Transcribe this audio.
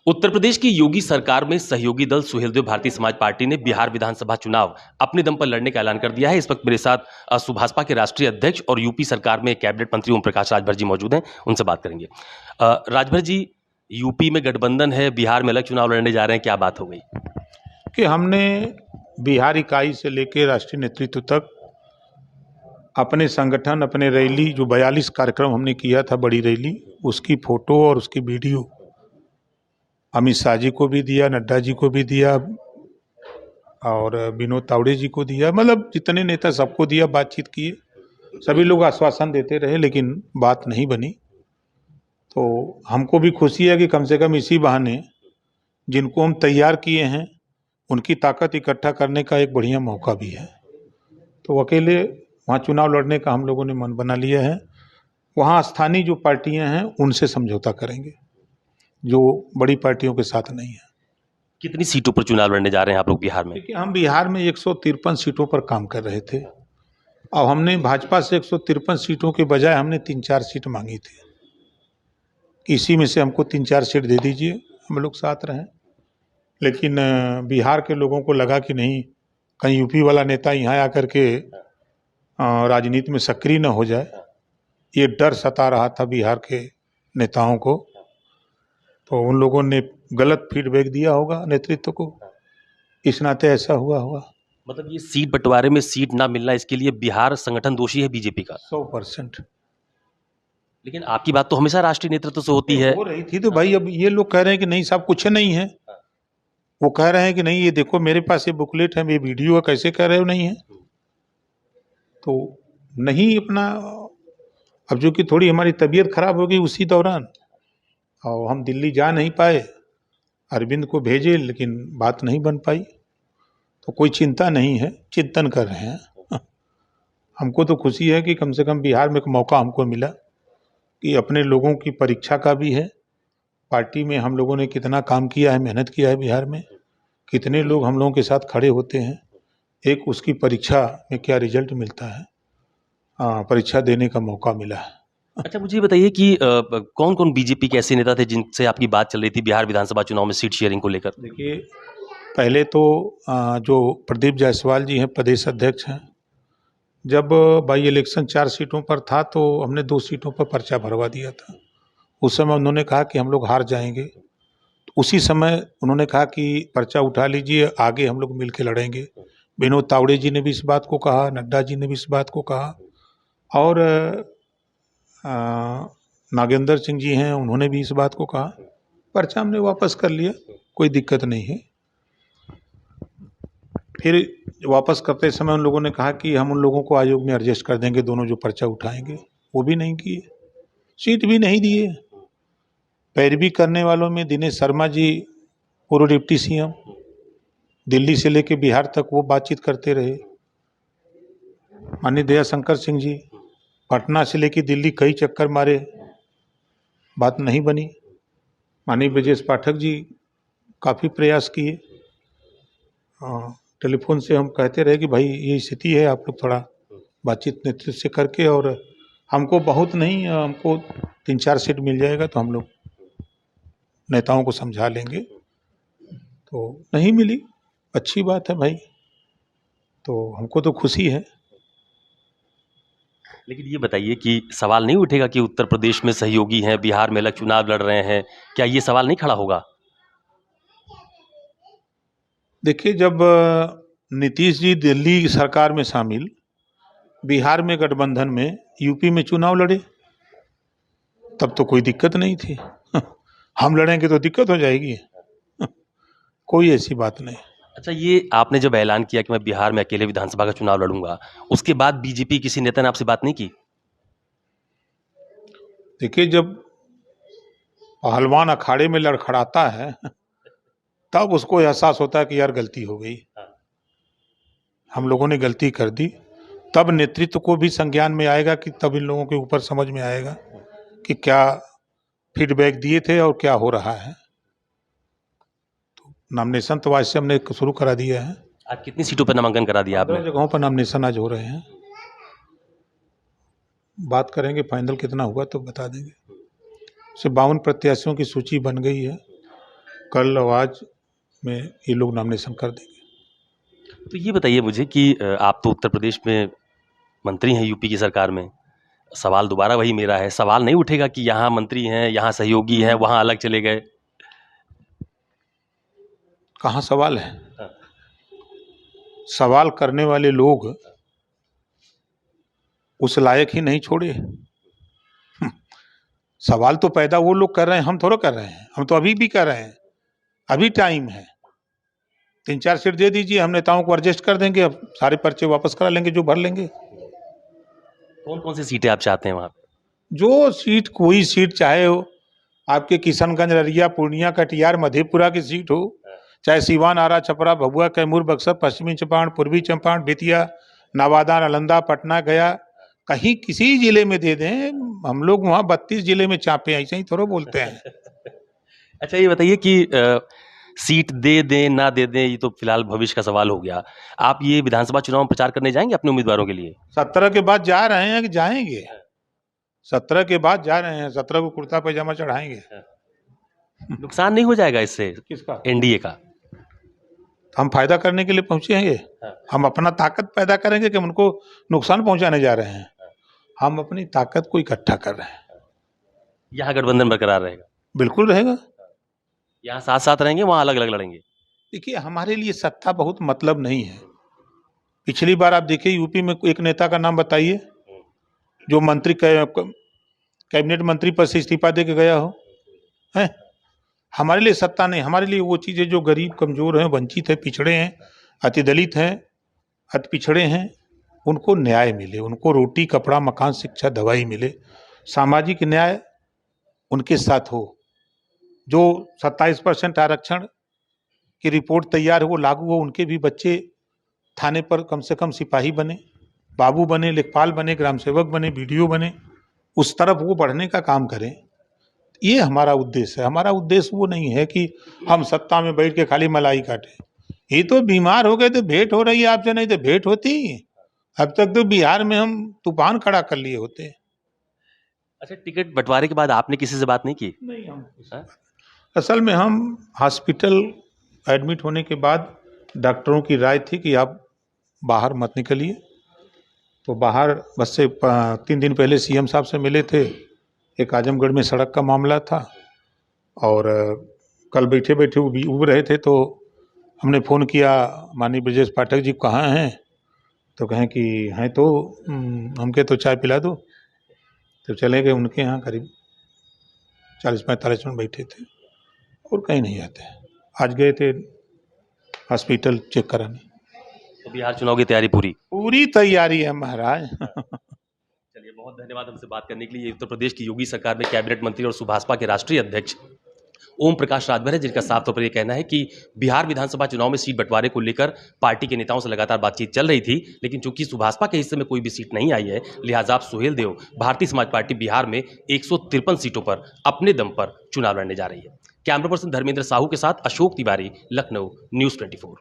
उत्तर प्रदेश की योगी सरकार में सहयोगी दल सुहेलदेव भारतीय समाज पार्टी ने बिहार विधानसभा चुनाव अपने दम पर लड़ने का ऐलान कर दिया है। इस वक्त मेरे साथ सुभाषपा के राष्ट्रीय अध्यक्ष और यूपी सरकार में कैबिनेट मंत्री ओम प्रकाश राजभर जी मौजूद हैं। उनसे बात करेंगे। राजभर जी, यूपी में गठबंधन है, बिहार में अलग चुनाव लड़ने जा रहे हैं, क्या बात हो गई? कि हमने बिहार इकाई से लेकर राष्ट्रीय नेतृत्व तक अपने संगठन, अपने रैली, जो 42 कार्यक्रम हमने किया था, बड़ी रैली, उसकी फोटो और उसकी वीडियो अमित शाह जी को भी दिया, नड्डा जी को भी दिया और विनोद तावड़े जी को दिया। मतलब जितने नेता सबको दिया, बातचीत किए, सभी लोग आश्वासन देते रहे, लेकिन बात नहीं बनी। तो हमको भी खुशी है कि कम से कम इसी बहाने जिनको हम तैयार किए हैं उनकी ताकत इकट्ठा करने का एक बढ़िया मौका भी है। तो अकेले वहाँ चुनाव लड़ने का हम लोगों ने मन बना लिया है। वहाँ स्थानीय जो पार्टियां हैं उनसे समझौता करेंगे, जो बड़ी पार्टियों के साथ नहीं है। कितनी सीटों पर चुनाव लड़ने जा रहे हैं आप लोग बिहार में? देखिए, हम बिहार में 153 सीटों पर काम कर रहे थे और हमने भाजपा से 153 सीटों के बजाय हमने 3-4 सीट मांगी थी। इसी में से हमको 3-4 सीट दे दीजिए, हम लोग साथ रहें। लेकिन बिहार के लोगों को लगा कि नहीं, कहीं यूपी वाला नेता यहाँ आकर के राजनीति में सक्रिय न हो जाए, ये डर सता रहा था बिहार के नेताओं को। तो उन लोगों ने गलत फीडबैक दिया होगा नेतृत्व को, इस नाते ऐसा हुआ होगा। मतलब ये सीट बंटवारे में सीट ना मिलना, इसके लिए बिहार संगठन दोषी है बीजेपी का? 100%। लेकिन आपकी बात तो हमेशा राष्ट्रीय नेतृत्व से होती है। हो रही थी। तो भाई, अब ये लोग कह रहे हैं कि नहीं साहब, कुछ नहीं है। वो कह रहे हैं कि नहीं, ये देखो मेरे पास ये बुकलेट है, ये वीडियो है, कैसे कह रहे हो नहीं है? तो नहीं अपना, अब जो कि थोड़ी हमारी तबीयत खराब हो गई उसी दौरान और हम दिल्ली जा नहीं पाए, अरविंद को भेजे लेकिन बात नहीं बन पाई। तो कोई चिंता नहीं है, चिंतन कर रहे हैं। हमको तो खुशी है कि कम से कम बिहार में एक मौका हमको मिला कि अपने लोगों की परीक्षा का भी है। पार्टी में हम लोगों ने कितना काम किया है, मेहनत किया है बिहार में, कितने लोग हम लोगों के साथ खड़े होते हैं, एक उसकी परीक्षा में क्या रिजल्ट मिलता है, परीक्षा देने का मौका मिला है। अच्छा, मुझे बताइए कि कौन कौन बीजेपी के ऐसे नेता थे जिनसे आपकी बात चल रही थी बिहार विधानसभा चुनाव में सीट शेयरिंग को लेकर? देखिए, पहले तो जो प्रदीप जायसवाल जी हैं, प्रदेश अध्यक्ष हैं, जब बाई इलेक्शन 4 सीटों पर था तो हमने 2 सीटों पर पर्चा भरवा दिया था। उस समय उन्होंने कहा कि हम लोग हार जाएंगे। उसी समय उन्होंने कहा कि पर्चा उठा लीजिए, आगे हम लोग मिल के लड़ेंगे। विनोद तावड़े जी ने भी इस बात को कहा, नड्डा जी ने भी इस बात को कहा और नागेंद्र सिंह जी हैं, उन्होंने भी इस बात को कहा। पर्चा हमने वापस कर लिया, कोई दिक्कत नहीं है। फिर वापस करते समय उन लोगों ने कहा कि हम उन लोगों को आयोग में एडजस्ट कर देंगे, दोनों जो पर्चा उठाएंगे। वो भी नहीं किए, सीट भी नहीं दिए। पैरवी करने वालों में दिनेश शर्मा जी, पूर्व डिप्टी सीएम, दिल्ली से लेके बिहार तक वो बातचीत करते रहे। माननीय दयाशंकर सिंह जी, पटना से लेके दिल्ली कई चक्कर मारे, बात नहीं बनी। माननीय ब्रजेश पाठक जी काफ़ी प्रयास किए, टेलीफोन से हम कहते रहे कि भाई ये स्थिति है, आप लोग थोड़ा बातचीत नेतृत्व से करके, और हमको बहुत नहीं, हमको 3-4 सीट मिल जाएगा तो हम लोग नेताओं को समझा लेंगे। तो नहीं मिली, अच्छी बात है भाई, तो हमको तो खुशी है। लेकिन ये बताइए कि सवाल नहीं उठेगा कि उत्तर प्रदेश में सहयोगी हैं, बिहार में अलग चुनाव लड़ रहे हैं, क्या ये सवाल नहीं खड़ा होगा? देखिए, जब नीतीश जी दिल्ली सरकार में शामिल, बिहार में गठबंधन में, यूपी में चुनाव लड़े, तब तो कोई दिक्कत नहीं थी। हम लड़ेंगे तो दिक्कत हो जाएगी। कोई ऐसी बात नहीं। अच्छा, ये आपने जब ऐलान किया कि मैं बिहार में अकेले विधानसभा का चुनाव लड़ूंगा, उसके बाद बीजेपी किसी नेता ने आपसे बात नहीं की? देखिए, जब पहलवान अखाड़े में लड़खड़ाता है तब उसको एहसास होता है कि यार गलती हो गई, हम लोगों ने गलती कर दी। तब नेतृत्व को भी संज्ञान में आएगा कि तब इन लोगों के ऊपर समझ में आएगा कि क्या फीडबैक दिए थे और क्या हो रहा है। तो नामिनेशन तो आज से हमने शुरू करा दिया है। आज कितनी सीटों पर नामांकन करा दिया 15 आपने? जगहों पर नामिनेशन आज हो रहे हैं। बात करेंगे, फाइनल कितना हुआ तो बता देंगे। 52 प्रत्याशियों की सूची बन गई है। कल और आज में ये लोग नॉमिनेशन कर देंगे। तो ये बताइए मुझे कि आप तो उत्तर प्रदेश में मंत्री हैं यूपी की सरकार में, सवाल दोबारा वही मेरा है, सवाल नहीं उठेगा कि यहाँ मंत्री हैं, यहाँ सहयोगी हैं, वहाँ अलग चले गए? कहाँ सवाल है? हाँ। सवाल करने वाले लोग उस लायक ही नहीं छोड़े। सवाल तो पैदा वो लोग कर रहे हैं, हम थोड़ा कर रहे हैं। हम तो अभी भी कर रहे हैं, अभी टाइम है। 3-4 सीट दे दीजिए, हम नेताओं को एडजस्ट कर देंगे, अब सारे पर्चे वापस करा लेंगे जो भर लेंगे। कौन कौन सी सीटें आप चाहते हैं वहाँ पे? जो सीट, कोई सीट चाहे हो, आपके किशनगंज, अररिया, पूर्णिया, कटिहार, मधेपुरा की सीट हो, चाहे सीवान, आरा, छपरा, भभुआ, कैमूर, बक्सर, पश्चिमी चंपारण, पूर्वी चंपारण, बेतिया, नवादा, नालंदा, पटना, गया, कहीं किसी जिले में दे दें, हम लोग वहाँ 32 जिले में चापे, ऐसे ही थोड़ा बोलते हैं। अच्छा ये बताइए कि सीट दे दें ना दे दें, ये तो फिलहाल भविष्य का सवाल हो गया। आप ये विधानसभा चुनाव में प्रचार करने जाएंगे अपने उम्मीदवारों के लिए? 17 के बाद जा रहे हैं कि जाएंगे? 17 के बाद जा रहे हैं, 17 को कुर्ता पैजामा चढ़ाएंगे। नुकसान नहीं हो जाएगा इससे किसका? एनडीए का? हम फायदा करने के लिए पहुंचे हैं। हम अपना ताकत पैदा करेंगे कि हम उनको नुकसान पहुंचाने जा रहे हैं? हम अपनी ताकत को इकट्ठा कर रहे हैं। यहाँ गठबंधन बरकरार रहेगा? बिल्कुल रहेगा। यहाँ साथ साथ रहेंगे, वहाँ अलग अलग लड़ेंगे? देखिए, हमारे लिए सत्ता बहुत मतलब नहीं है। पिछली बार आप देखिए, यूपी में एक नेता का नाम बताइए जो मंत्री कैबिनेट मंत्री पद से इस्तीफा दे के गया हो, है? हमारे लिए सत्ता नहीं, हमारे लिए वो चीज़ें जो गरीब, कमजोर हैं, वंचित हैं, पिछड़े हैं, अति दलित हैं, अति पिछड़े हैं, उनको न्याय मिले, उनको रोटी, कपड़ा, मकान, शिक्षा, दवाई मिले, सामाजिक न्याय उनके साथ हो। जो 27% आरक्षण की रिपोर्ट तैयार हो, वो लागू हो, उनके भी बच्चे थाने पर कम से कम सिपाही बने, बाबू बने, लेखपाल बने, ग्राम सेवक बने, बीडीओ बने, उस तरफ वो बढ़ने का काम करें। ये हमारा उद्देश्य है। हमारा उद्देश्य वो नहीं है कि हम सत्ता में बैठ के खाली मलाई काटें। ये तो बीमार हो गए तो भेंट हो रही है आपसे, नहीं तो भेंट होती। अब तक तो बिहार में हम तूफान खड़ा कर लिए होते। अच्छा, टिकट बंटवारे के बाद आपने किसी से बात नहीं की? नहीं, हम असल में हम हॉस्पिटल एडमिट होने के बाद डॉक्टरों की राय थी कि आप बाहर मत निकलिए। तो बाहर बस से 3 दिन पहले सीएम साहब से मिले थे। एक आजमगढ़ में सड़क का मामला था और कल बैठे बैठे उब रहे थे, तो हमने फ़ोन किया, माननीय ब्रजेश पाठक जी कहाँ हैं? तो कहें कि हैं तो हमके तो चाय पिला दो। तो चले गए उनके यहाँ, करीब 40-45 मिनट बैठे थे और कहीं नहीं आते। आज गए थे हॉस्पिटल चेक कराने। तो बिहार चुनाव की तैयारी पूरी तैयारी है महाराज। चलिए, बहुत धन्यवाद हमसे बात करने के लिए। उत्तर प्रदेश की योगी सरकार में कैबिनेट मंत्री और सुभाषपा के राष्ट्रीय अध्यक्ष ओम प्रकाश राजभर है, जिनका साफ तौर पर यह कहना है कि बिहार विधानसभा चुनाव में सीट बंटवारे को लेकर पार्टी के नेताओं से लगातार बातचीत चल रही थी, लेकिन चूंकि सुभाषपा के हिस्से में कोई भी सीट नहीं आई है, लिहाजा आप सुहेल देव भारतीय समाज पार्टी बिहार में 153 सीटों पर अपने दम पर चुनाव लड़ने जा रही है। कैमरा पर्सन धर्मेंद्र साहू के साथ अशोक तिवारी, लखनऊ, न्यूज़ 24।